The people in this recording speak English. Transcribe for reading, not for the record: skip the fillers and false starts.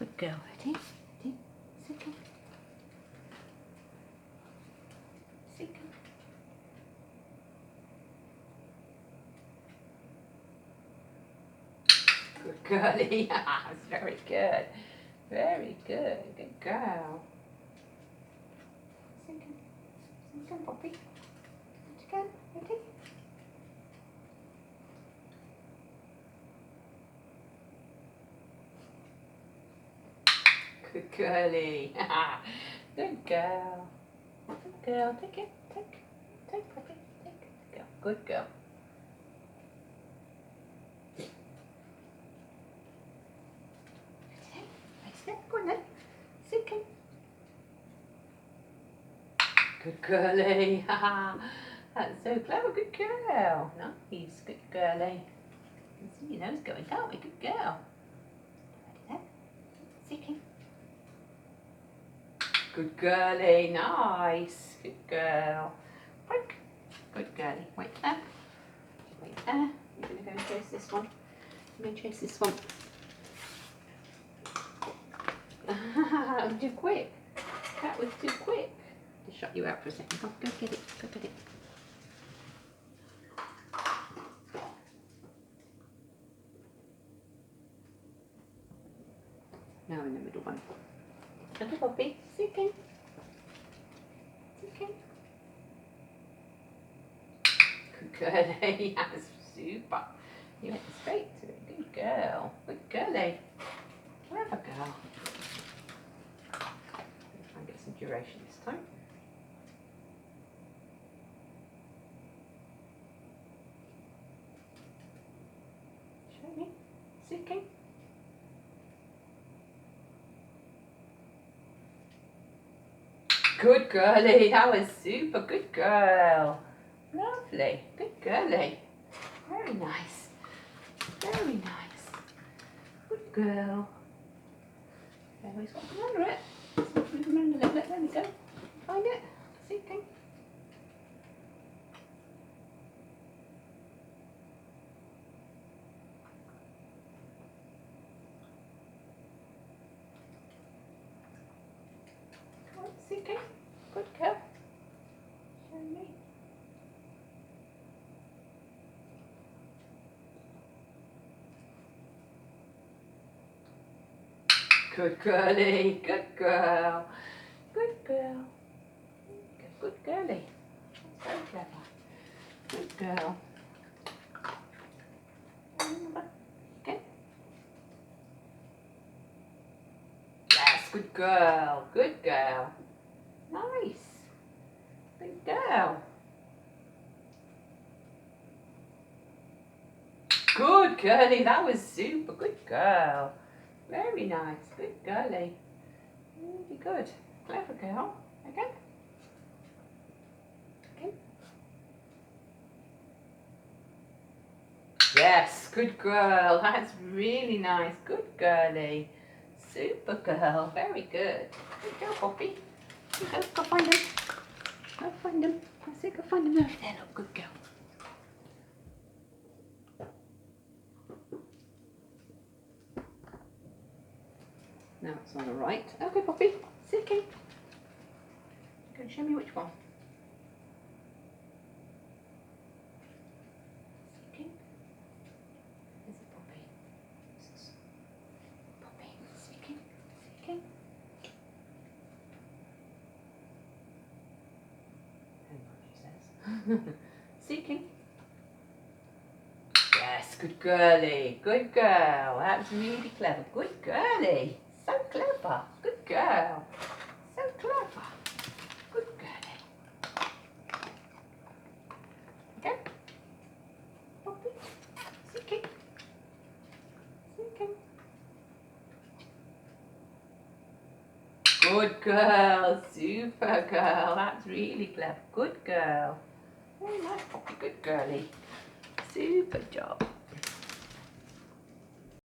Good girl. Ready? Ready? Second. Second. Good girlie. That's very good. Very good. Good girl. Second. Second, Poppy. Again. Ready? Good girlie. Good girl. Good girl. Take it. Take Poppy. Take. Good girl. Go on then. Second. Good girlie. That's so clever. Good girl. Nice. Good girlie. You can see your nose going, can't we? Good girl. Ready then? Second. Good girlie. Nice. Good girl. Break. Good girlie. Wait there. Wait there. You're going to go and chase this one. I'm going to chase this one. That was too quick. That was too quick. Just shut you out for a second. Go get it. Go get it. Now in the middle one. Little Poppy. Second. Second. Good girlie. That's super. You went straight to it. Good girl. Good girlie. Clever girl. Try and get some duration this time. Show me. Second. Good girlie. That was super. Good girl. Lovely. Good girlie. Very nice. Very nice. Good girl. Always got to remember it. Remember it. There we go. Find it. Second. Come on, second. Good girl. Show me. Good girlie. Good girl. Good girl. Good girlie. So clever. Good girl. Okay. Yes, good girl. Good girl. Nice. Good girl. Good girlie. That was super. Good girl. Very nice. Good girlie. Really good. Clever girl. Again. Okay. Yes, good girl. That's really nice. Good girlie. Super girl. Very good. Good girl, Poppy. Go find them. Go find them. I say go find them over there. Look, good girl. Now it's on the right. Okay, Poppy. Second. Go show me which one. Second. Is it Poppy? Poppy. Second. Second. Hang on, she says. Second. Yes, good girlie. Good girl. That's really clever. Good girlie. So clever. Good girl. So clever. Good girlie. Okay. Poppy. Second. Second. Good girl. Super girl. That's really clever. Good girl. Very nice, Poppy. Good girlie. Super job.